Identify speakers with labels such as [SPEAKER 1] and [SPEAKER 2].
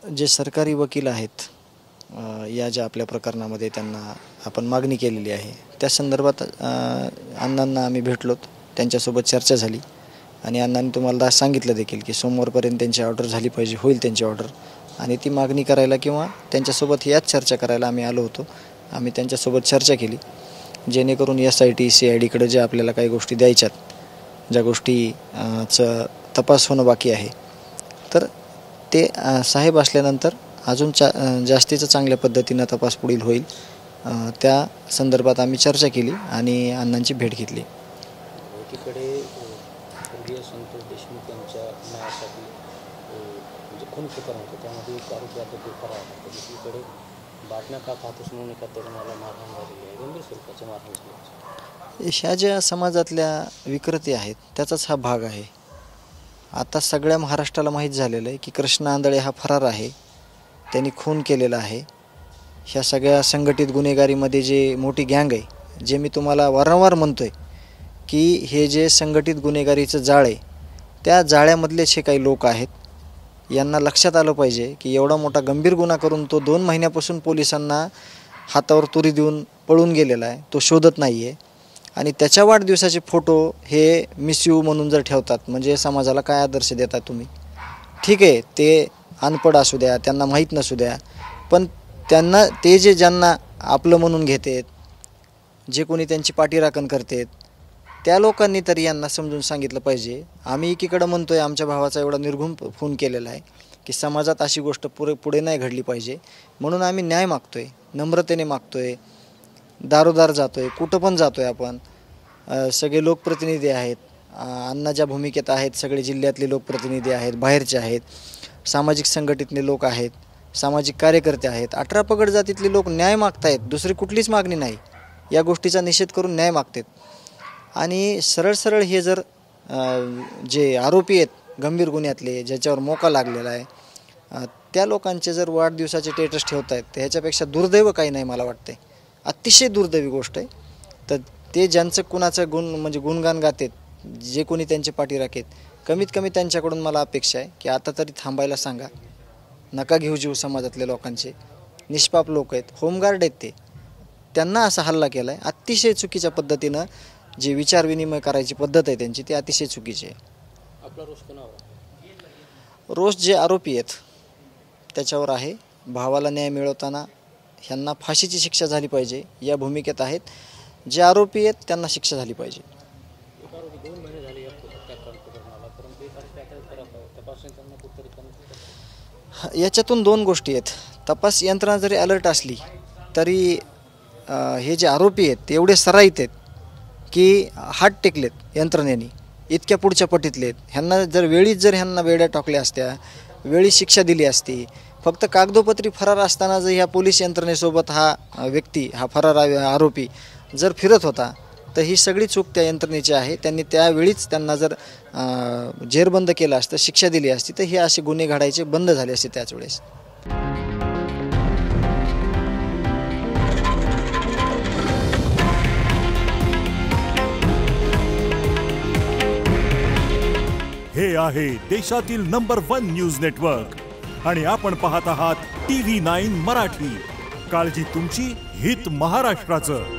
[SPEAKER 1] जे सरकारी वकील आहेत या ज्या आपल्या प्रकरणामध्ये त्यांना आपण मागणी केलेली आहे त्या संदर्भात अण्णांना आम्ही भेटलोत, त्यांच्यासोबत चर्चा झाली आणि अण्णांनी तुम्हाला सांगितलं देखील की सोमवारपर्यंत त्यांची ऑर्डर झाली पाहिजे, होईल त्यांची ऑर्डर आणि ती मागणी करायला किंवा त्यांच्यासोबत याच चर्चा करायला आम्ही आलो होतो. आम्ही त्यांच्यासोबत चर्चा केली जेणेकरून SIT CIDकडे जे आपल्याला काही गोष्टी द्यायच्यात, ज्या गोष्टीचं तपास होणं बाकी आहे, तर ते साहेब असल्यानंतर अजून जास्तीचं चांगल्या पद्धतीनं तपास पुढील होईल. त्या संदर्भात आम्ही चर्चा केली आणि अण्णांची भेट घेतली.
[SPEAKER 2] एकीकडे स्वर्गीय संतोष देशमुख यांच्या न्यायासाठी म्हणजे खून प्रकरण होतं, त्यामध्ये एक आरोपी आता तो फरार होता. दुसरीकडे बातम्या का पाहतोस म्हणून एका तरुणाला मारहाण झालेली आहे, गंभीर स्वरूपाची मारहाण झाली.
[SPEAKER 1] ह्या ज्या समाजातल्या विकृती आहेत त्याचाच हा भाग आहे. आता सगळ्या महाराष्ट्राला माहीत झालेलं आहे की कृष्णा आंधळे हा फरार आहे, त्यांनी खून केलेला आहे. ह्या सगळ्या संघटित गुन्हेगारीमध्ये जे मोठी गँग आहे, जे मी तुम्हाला वारंवार म्हणतो आहे की हे जे संघटित गुन्हेगारीचं जाळ आहे त्या जाळ्यामधले जे काही लोक आहेत यांना लक्षात आलं पाहिजे की एवढा मोठा गंभीर गुन्हा करून तो 2 महिन्यापासून पोलिसांना हातावर तुरी देऊन पळून गेलेला आहे, तो शोधत नाही आहे. आणि त्याच्या वाढदिवसाचे फोटो हे मिसयू म्हणून जर ठेवतात म्हणजे समाजाला काय आदर्श देता तुम्ही? ठीक आहे, ते अनपढ असू द्या, त्यांना माहीत नसू द्या, पण त्यांना ते जे ज्यांना आपलं म्हणून घेतात, जे कोणी त्यांची पाठीराखण करतात, त्या लोकांनी तरी यांना समजून सांगितलं पाहिजे. आम्ही एकीकडं म्हणतो आहे आमच्या भावाचा एवढा निर्घृण खून केलेला आहे की समाजात अशी गोष्ट पुढे नाही घडली पाहिजे, म्हणून आम्ही न्याय मागतो आहे, नम्रतेने मागतो आहे, दारोदार जातो आहे, कुठं पण जातो आहे आपण. सगळे लोकप्रतिनिधी आहेत, अण्णा ज्या भूमिकेत आहेत, सगळे जिल्ह्यातले लोकप्रतिनिधी आहेत, बाहेरचे आहेत, सामाजिक संघटनेतले लोक आहेत, सामाजिक कार्यकर्ते आहेत, 18 पगड जातीतले लोक न्याय मागतायत. दुसरी कुठलीच मागणी नाही, या गोष्टीचा निषेध करून न्याय मागतात. आणि सरळ हे जर जे आरोपी आहेत गंभीर गुन्ह्यातले, ज्याच्यावर मोका लागलेला आहे, त्या लोकांचे जर वाढदिवसाचे स्टेटस ठेवत आहेत तर ह्याच्यापेक्षा दुर्दैव काही नाही मला वाटते. अतिशय दुर्दैवी गोष्ट आहे. तर ते ज्यांचं कुणाचं गुणगान गातात, जे कोणी त्यांचे पाठीराखेत, कमीत कमी त्यांच्याकडून मला अपेक्षा आहे की आता तरी थांबायला सांगा, नका घेऊ जीव समाजातल्या लोकांचे. निष्पाप लोक आहेत, होमगार्ड आहेत, ते त्यांना असा हल्ला केला आहे. अतिशय चुकीच्या पद्धतीनं जे विचारविनिमय करायची पद्धत आहे त्यांची ती अतिशय चुकीची आहे.
[SPEAKER 2] आपला रोष कोणावर?
[SPEAKER 1] रोष जे आरोपी आहेत त्याच्यावर आहे. भावाला न्याय मिळवताना ह्यांना फाशीची शिक्षा झाली पाहिजे या भूमिकेत आहेत. जे आरोपी आहेत त्यांना शिक्षा झाली पाहिजे. याच्यातून 2 गोष्टी आहेत. तपास यंत्रणा जरी अलर्ट असली तरी हे जे आरोपी आहेत ते एवढे सराईत आहेत की हात टेकलेत यंत्रणेने, इतक्या पुढच्या पटीतले आहेत. ह्यांना जर ह्यांना वेड्या टाकल्या असत्या, वेळी शिक्षा दिली असती, फक्त कागदोपत्री फरार असताना जर ह्या पोलीस यंत्रणेसोबत हा व्यक्ती, हा फरार आरोपी जर फिरत होता तर ही सगळी चूक त्या यंत्रणेची आहे. त्यांनी त्यावेळीच त्यांना जर जेरबंद केलं असतं, शिक्षा दिली असती, तर हे असे गुन्हे घडायचे बंद झाले असते त्याच वेळेस.
[SPEAKER 3] हे आहे देशातील नंबर 1 न्यूज नेटवर्क आणि आपण पाहत आहात TV9 मराठी. काळजी तुमची, हित महाराष्ट्राचं.